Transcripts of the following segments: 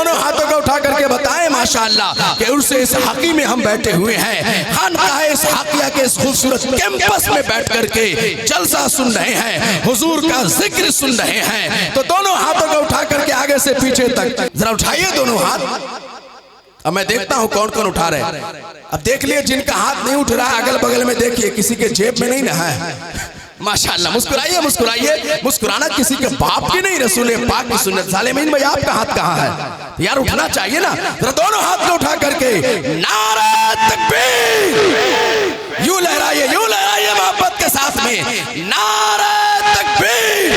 दोनों हाथों को उठा करके बताएं माशाअल्लाह कि उर्से इस हकी में हम बैठे हुए हैं, खानकाह इस हाकिया के इस खूबसूरत कैंपस में बैठ करके जलसा सुन रहे हैं, हुजूर का जिक्र सुन रहे हैं। तो दोनों हाथों को उठा करके आगे से पीछे तक जरा उठाइए दोनों हाथ। अब मैं देखता हूं कौन कौन उठा रहे हैं। अब देख लिए जिनका हाथ नहीं उठ रहा है अगल बगल में देखिए, किसी के जेब में नहीं रहा है। माशाअल्लाह, मुस्कुराइए मुस्कुराइए। मुस्कुराना किसी के बाप की नहीं, रसूल पाक की सुन्नत। ज़ालिमीन भाई आपका हाथ कहाँ है यार? उठना चाहिए ना। जरा दोनों हाथ को उठा करके नारे तकबीर यूं लहराइए मोहब्बत के साथ में। नारे तकबीर,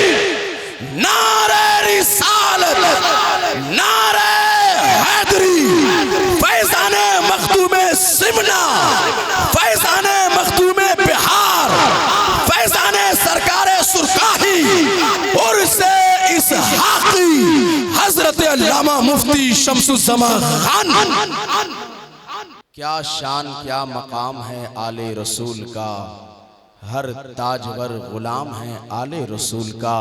नारे रिसालत, नारे हैदरी, फैज़ाने मखदूमे सिमना, फैज़ाने मखदूमे बिहार, फैज़ाने सरकारे सुरकाही और से इस हाकी हजरत अल्लामा मुफ्ती शम्सुज़्ज़मान खान। क्या शान क्या मकाम है आले रसूल का, हर ताजवर गुलाम है आले रसूल का।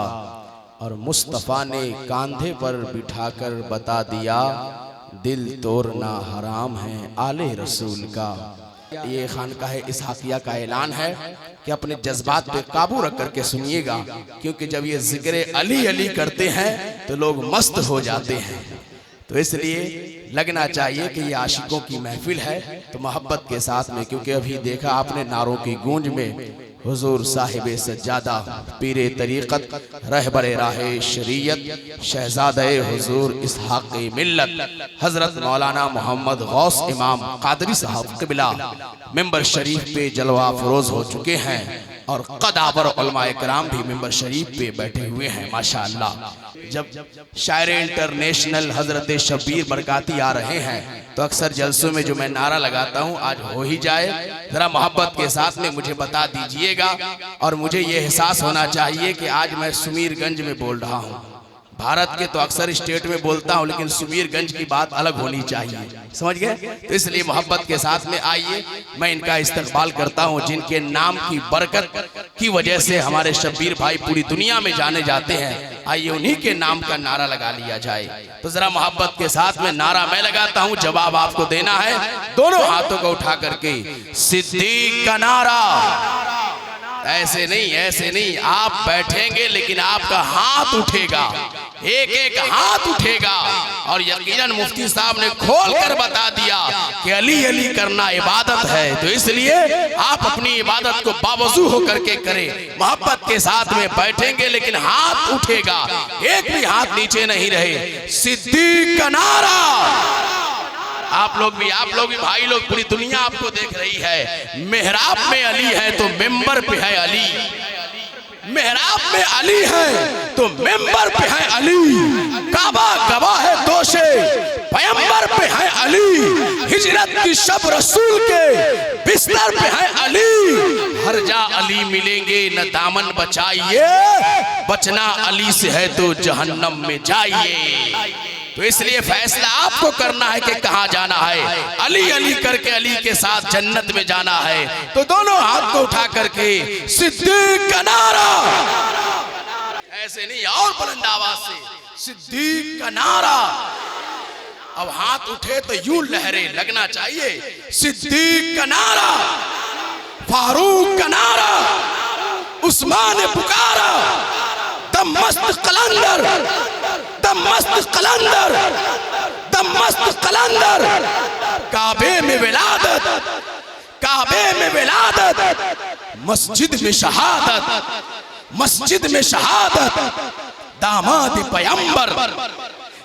और मुस्तफ़ा ने कांधे पर बिठाकर बता दिया, दिल तोड़ना हराम है आले रसूल का। ये खानकाह इस हाकिया का ऐलान है कि अपने जज्बात पे काबू रख करके सुनिएगा, क्योंकि जब ये जिक्र अली अली करते हैं तो लोग मस्त हो जाते हैं। तो इसलिए लगना चाहिए कि ये आशिकों की महफिल है, तो मोहब्बत के साथ में। क्योंकि अभी देखा आपने नारों की गूंज में हुजूर साहिबे सज्जादा, पीरे तरीक़त, रहबरे राहे शरीयत, शहजादे हुजूर इसहाक़े मिल्लत हज़रत मौलाना मोहम्मद गौस इमाम क़ादरी साहब क़िबला मिंबर शरीफ पे जलवा फरोज हो चुके हैं और कदावर उलमाए किराम भी मिंबर शरीफ पे बैठे हुए हैं माशाअल्लाह। जब शायर इंटरनेशनल हजरत शब्बीर बरकाती आ रहे हैं तो अक्सर जलसों में जो मैं नारा लगाता हूँ आज हो ही जाए। जरा मोहब्बत के साथ में मुझे बता दीजिएगा, और मुझे ये एहसास होना चाहिए कि आज मैं सुमीरगंज में बोल रहा हूँ। भारत के तो अक्सर स्टेट में बोलता हूँ, लेकिन सुमीरगंज की बात अलग होनी चाहिए, समझ गए? तो इसलिए मोहब्बत के साथ में आइए, मैं इनका इस्तकबाल करता हूँ जिनके नाम की बरकत की वजह से हमारे शब्बीर भाई पूरी दुनिया में जाने जाते हैं। आइए उन्हीं के नाम का नारा लगा लिया जाए। तो जरा मोहब्बत के साथ में नारा मैं लगाता हूँ, जवाब आपको देना है। दोनों हाथों को उठा करके सिद्दीक का नारा। ऐसे नहीं, ऐसे नहीं, आप बैठेंगे लेकिन आपका हाथ उठेगा, एक एक हाथ उठेगा। और यकीनन मुफ्ती साहब ने खोल कर बता दिया कि अली अली करना इबादत है, तो इसलिए आप अपनी इबादत को बावजू होकर के करें। मोहब्बत के साथ में बैठेंगे लेकिन हाथ उठेगा, एक भी हाथ नीचे नहीं रहे। सिद्दीक का नारा। आप लोग भी भाई लोग, पूरी दुनिया आपको देख रही है। मेहराब में अली है तो मेंबर पे है अली, मेहराब में अली है तो मेंबर पे है अली, काबा गवाह है दोषे पैगंबर पे है अली, हिजरत की शब रसूल के बिस्तर पे है अली। हर जा अली मिलेंगे न दामन बचाइए, बचना अली से है तो जहन्नम में जाइए। तो इसलिए फैसला आपको करना है कि कहाँ जाना है। अली अली करके अली के साथ जन्नत में जाना है। तो दोनों हाथ को उठा करके सिद्दीक का नारा, ऐसे नहीं और बुलंद आवाज से, सिद्दीक का नारा। अब हाथ उठे तो यूं लहरे लगना चाहिए। सिद्दीक का नारा, फारूक का नारा, उस्मान ने पुकारा, दम मस्त कलंदर, दम मस्त कलंदर, दम मस्त कलंदर। काबे में विलादत, काबे में विलादत, मस्जिद में शहादत, मस्जिद में शहादत। दामाद पैगंबर,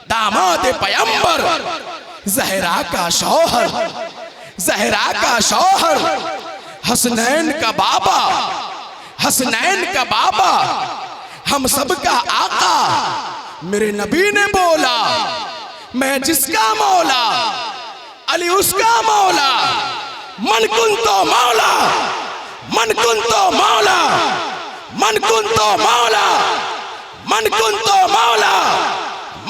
दामाद पैगंबर, ज़हरा का शौहर, ज़हरा का शौहर, हसनैन का बाबा, हसनैन का बाबा, हम सब का आका। मेरे नबी ने बोला, मैं जिसका मौला अली उसका मौला। मन कुन तो मौला, मन कुन तो मौला, मन कुन तो मौला, मन कुन तो मौला,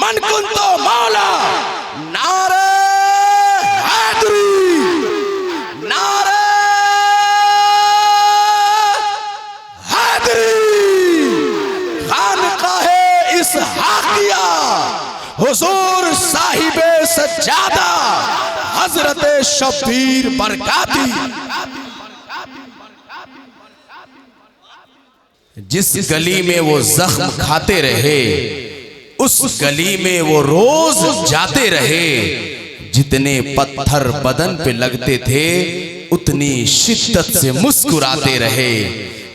मन कुन तो मौला। नारे हैदरी, नारे हैदरी। खानकाहे इस हाकिया हुजूर साहिबे से ज्यादा हजरत शब्बीर बरकाती। जिस गली में वो जख्म खाते रहे उस गली में वो रोज जाते रहे। जितने पत्थर बदन पे लगते थे उतनी शिद्दत से मुस्कुराते रहे।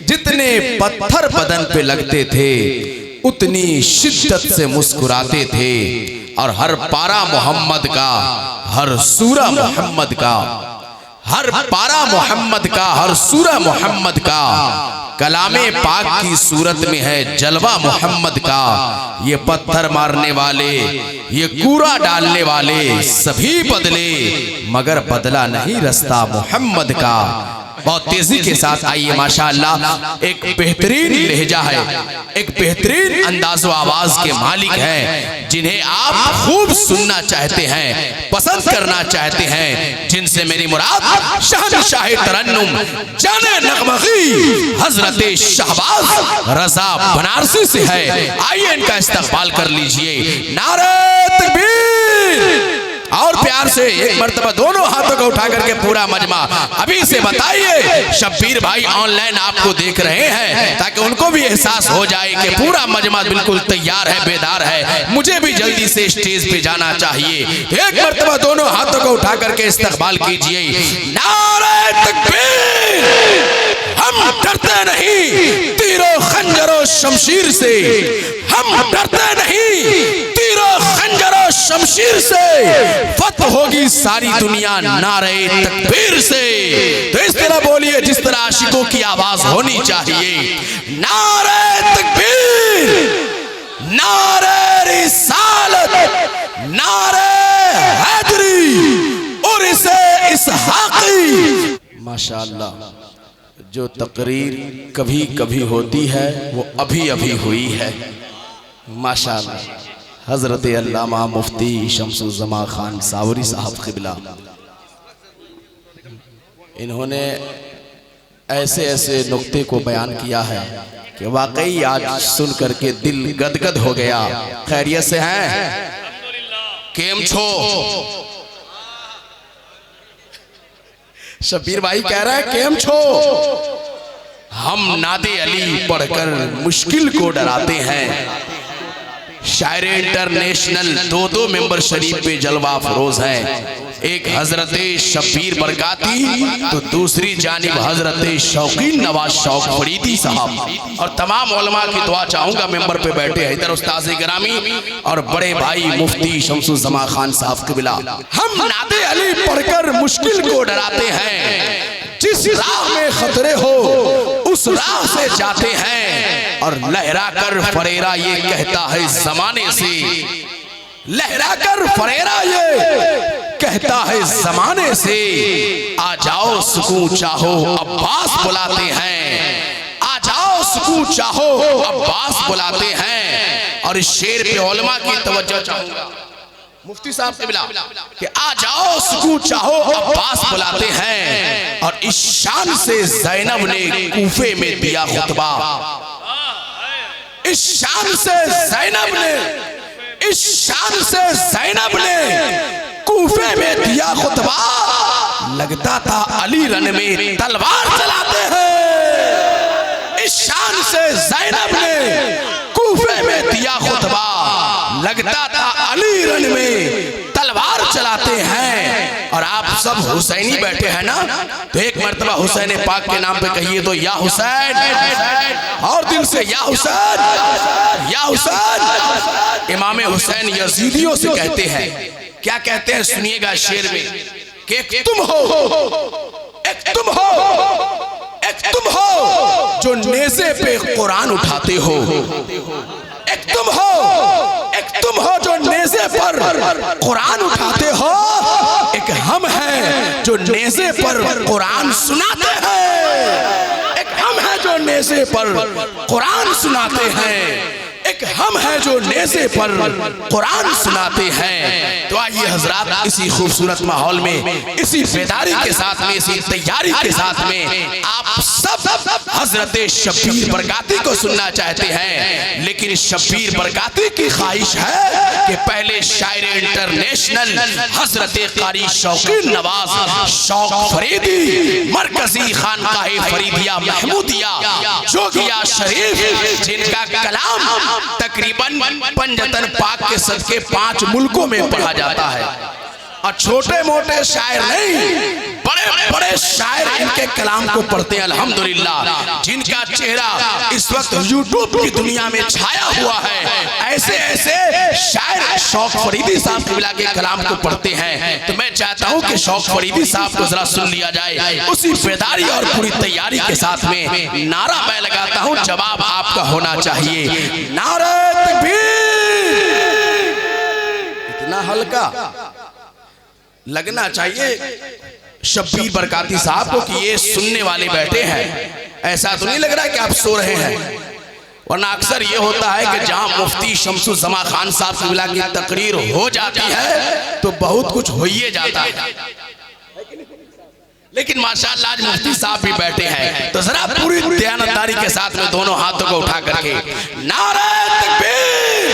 जितने पत्थर बदन पे लगते थे उतनी शिद्दत से मुस्कुराते थे। और हर पारा मोहम्मद का, हर सूरा मोहम्मद का, हर पारा मोहम्मद का, हर सूरा मोहम्मद का, कलामे पाक की सूरत में है जलवा मोहम्मद का। ये पत्थर मारने वाले, ये कूड़ा डालने वाले सभी बदले, मगर बदला नहीं रास्ता मोहम्मद का। बहुत तेजी के साथ आइए माशाअल्लाह। एक बेहतरीन लहजा है, एक बेहतरीन अंदाज़ो आवाज के मालिक हैं, जिन्हें आप खूब सुनना चाहते हैं, पसंद करना चाहते हैं, जिनसे मेरी मुराद शहंशाह तरन्नुम जाने नगमगी हजरत शहबाज रजा बनारसी से है। आइए इनका इस्तकबाल कर लीजिए। नारे तकबीर। और प्यार से एक मर्तबा दोनों हाथों को उठा करके पूरा मजमा अभी से बताइए। शब्बीर भाई ऑनलाइन आपको देख रहे हैं ताकि उनको भी एहसास हो जाए कि पूरा मजमा बिल्कुल तैयार है, बेदार है, मुझे भी जल्दी से स्टेज पे जाना चाहिए। एक मर्तबा दोनों हाथों को उठा करके इस्तकबाल कीजिए। नारे तकबीर। हम डरते नहीं तीरों खंजरों शमशीर से, हम डरते नहीं तीरों खंजरों शमशीर से, फतह होगी सारी दुनिया नारे तकबीर से। तो इस तरह बोलिए जिस तरह आशिकों की आवाज होनी चाहिए। नारे तकबीर, नारे रिसालत, नारे हैदरी और इसे इसहाक़ी। माशाअल्लाह, जो तकरीर कभी कभी होती है वो अभी अभी हुई है। माशाअल्लाह। हजरत अल्लामा मुफ्ती शम्सुज़्ज़मा खान सावरी साहब क़िबला, इन्होंने ऐसे ऐसे नुक्ते को बयान किया है कि वाकई आज सुन करके दिल गदगद हो गया। खैरियत से हैं? केम छो? शब्बीर भाई कह रहा है केम छो? हम नादे अली पढ़कर मुश्किल को डराते हैं। शायर इंटरनेशनल दो मेंबर शरीफ पे जलवा फरोज हैं। एक हजरत शब्बीर बरकाती तो दूसरी जानिब हजरत शौकीन नवाज शौक फरीदी साहब। और तमाम उलमा की दुआ चाहूंगा मेंबर पे बैठे हैदर उस्ताद गिरामी और बड़े भाई मुफ्ती शम्सुज़्ज़मा खान साहब क़िबला। हम नादे अली पढ़कर मुश्किल को डराते हैं। जिस राह में खतरे हो उस राह से जाते हैं। और लहरा कर फरेरा ये कहता है जमाने से, लहरा कर फरेरा ये कहता है जमाने से, आ जाओ सुकून चाहो अब्बास बुलाते हैं, आ जाओ सुकून चाहो अब्बास बुलाते हैं। और इस शेर पे उलमा की तवज्जो चाहूंगा मुफ्ती साहब क़िबला कि आ जाओ सुकून चाहो अब्बास बुलाते हैं। और इस शान से ज़ैनब ने कूफे में दिया खुतबा, इस शान से ज़ैनब ने, इस शान से ज़ैनब ने कूफे में दिया खुतबा। लगता था अली रन में तलवार चलाते हैं। इस शान से ज़ैनब ने कूफे में दिया खुतबा। लगता था अली रन में तलवार चलाते हैं। और आप सब हुसैनी बैठे हैं ना, तो एक मर्तबा हुसैन पाक के नाम पे कहिए तो या हुसैन, और दिल से या हुसैन, या हुसैन। इमाम हुसैन यजीदियों से कहते हैं, क्या कहते हैं सुनिएगा शेर में कि एक तुम हो, एक तुम हो, एक तुम हो जो नेज़े पे कुरान उठाते हो। एक तुम हो, एक तुम हो जो नेज़े पर कुरान उठाते हो। एक हम हैं जो नेज़े पर कुरान सुनाते हैं। एक हम हैं जो नेज़े पर कुरान सुनाते हैं। एक एक हम हैं जो नेज़े पर कुरान सुनाते हैं। तो आइए हजरात, इसी खूबसूरत माहौल में, इसी बेदारी के साथ में, इसी तैयारी के साथ में आप सब हजरत शब्बीर बरकाती को सुनना चाहते हैं। लेकिन शब्बीर बरकाती की ख्वाहिश है कि पहले शायर इंटरनेशनल हजरत कारी शौकीन नवाज शौक फरीदी मरकजी खानकाह फरीदिया महमूदिया जोगिया शरीफ, जिनका कलाम तकरीबन पंजतन पाक के सदके 5 मुल्कों में पढ़ा जाता है, और छोटे मोटे शायर नहीं, बड़े बड़े शायर इनके कलाम को पढ़ते हैं अल्हम्दुलिल्लाह। जिनका चेहरा इस वक्त यूट्यूब की दुनिया में छाया हुआ है, ऐसे ऐसे शायर शौक फरीदी साहब क़िबला के कलाम को पढ़ते हैं। तो मैं चाहता हूं कि शौक फरीदी साहब को जरा सुन लिया जाए, उसी बेदारी और पूरी तैयारी के साथ में। नारा मैं लगाता हूं, जवाब आपका होना चाहिए। नारे तकबीर। इतना हल्का लगना चाहिए शब्बीर बरकाती साहब को कि ये सुनने वाले बैठे हैं। ऐसा तो नहीं लग रहा कि आप सो रहे हैं, वरना अक्सर ये होता है कि जहां मुफ्ती शम्सुज़्ज़मा खान साहब क़िबला की तकरीर हो जाती है तो बहुत कुछ हो ही जाता है। लेकिन माशाअल्लाह आज मुफ्ती साहब भी बैठे हैं, तो जरा पूरी दयानतदारी के साथ में दोनों हाथों को उठा करके नारे तकबीर,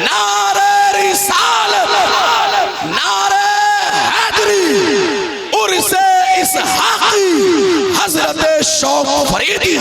नारे रिसालत, नारे हैदरी, उर्से इसहाक़ी, हज़रत शौक फरीदी।